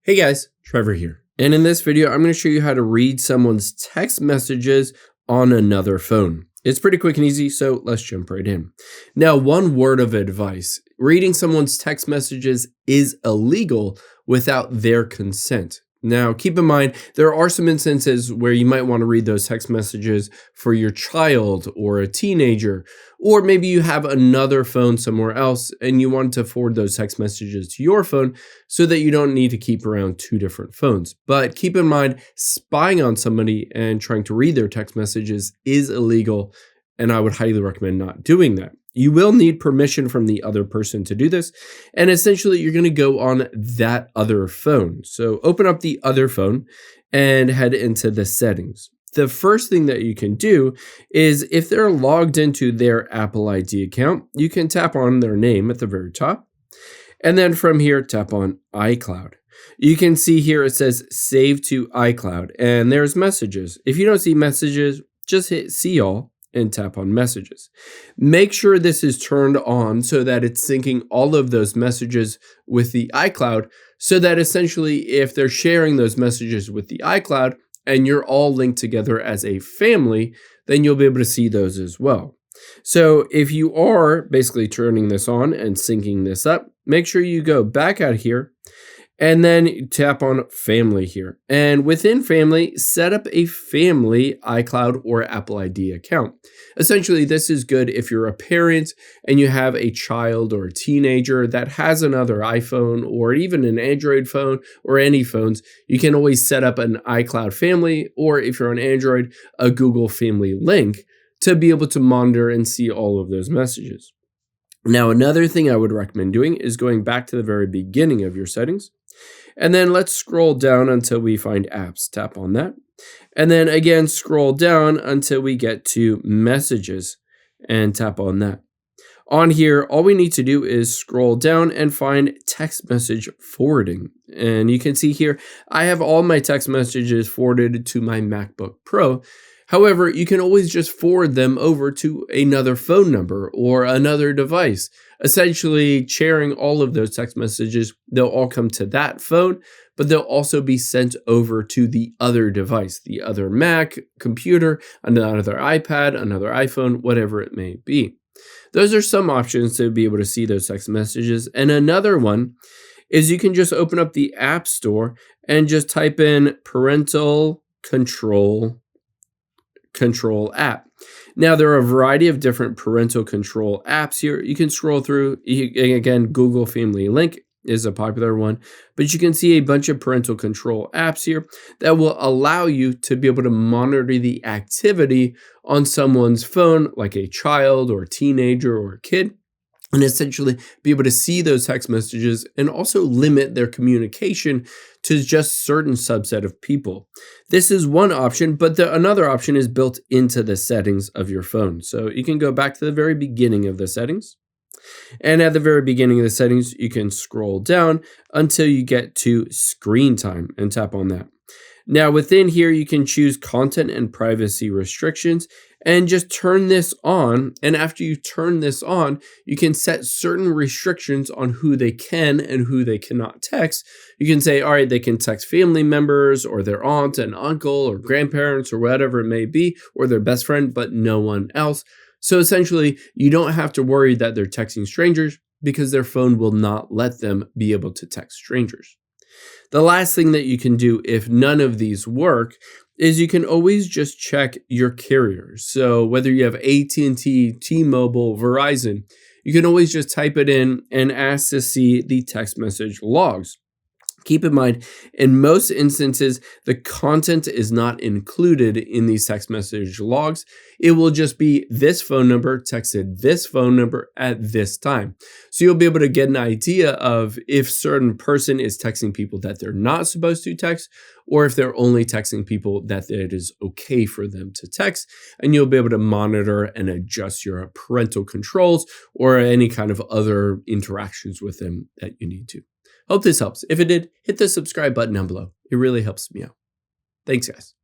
Hey guys, Trevor here. And in this video, I'm going to show you how to read someone's text messages on another phone. It's pretty quick and easy, so let's jump right in. Now, one word of advice: reading someone's text messages is illegal without their consent. Now, keep in mind, there are some instances where you might want to read those text messages for your child or a teenager, or maybe you have another phone somewhere else and you want to forward those text messages to your phone so that you don't need to keep around two different phones. But keep in mind, spying on somebody and trying to read their text messages is illegal, and I would highly recommend not doing that. You will need permission from the other person to do this, and essentially you're going to go on that other phone. So open up the other phone and head into the settings. The first thing that you can do is, if they're logged into their Apple ID account, you can tap on their name at the very top. And then from here, tap on iCloud. You can see here it says save to iCloud, and there's messages. If you don't see messages, just hit see all and tap on messages. Make sure this is turned on so that it's syncing all of those messages with the iCloud, so that essentially if they're sharing those messages with the iCloud and you're all linked together as a family, then you'll be able to see those as well. So if you are basically turning this on and syncing this up, make sure you go back out here and then tap on family here. And within family, set up a family iCloud or Apple ID account. Essentially, this is good if you're a parent and you have a child or a teenager that has another iPhone or even an Android phone or any phones. You can always set up an iCloud family, or if you're on Android, a Google Family link to be able to monitor and see all of those messages. Now, another thing I would recommend doing is going back to the very beginning of your settings. And then let's scroll down until we find apps. Tap on that. And then again, scroll down until we get to messages and tap on that. On here, all we need to do is scroll down and find text message forwarding. And you can see here, I have all my text messages forwarded to my MacBook Pro. However, you can always just forward them over to another phone number or another device. Essentially, sharing all of those text messages, they'll all come to that phone, but they'll also be sent over to the other device, the other Mac, computer, another iPad, another iPhone, whatever it may be. Those are some options to be able to see those text messages. And another one is you can just open up the App Store and just type in Parental Control app. Now, there are a variety of different parental control apps here. You can scroll through. Again, Google Family Link is a popular one, but you can see a bunch of parental control apps here that will allow you to be able to monitor the activity on someone's phone, like a child or a teenager or a kid, and essentially be able to see those text messages and also limit their communication to just certain subset of people. This is one option, but another option is built into the settings of your phone. So you can go back to the very beginning of the settings. And at the very beginning of the settings, you can scroll down until you get to screen time and tap on that. Now, within here, you can choose content and privacy restrictions and just turn this on. And after you turn this on, you can set certain restrictions on who they can and who they cannot text. You can say, all right, they can text family members or their aunt and uncle or grandparents or whatever it may be, or their best friend, but no one else. So essentially, you don't have to worry that they're texting strangers because their phone will not let them be able to text strangers. The last thing that you can do if none of these work is you can always just check your carriers. So whether you have AT&T, T-Mobile, Verizon, you can always just type it in and ask to see the text message logs. Keep in mind, in most instances, the content is not included in these text message logs. It will just be this phone number texted this phone number at this time. So you'll be able to get an idea of if certain person is texting people that they're not supposed to text, or if they're only texting people that it is okay for them to text. And you'll be able to monitor and adjust your parental controls or any kind of other interactions with them that you need to. Hope this helps. If it did, hit the subscribe button down below. It really helps me out. Thanks, guys.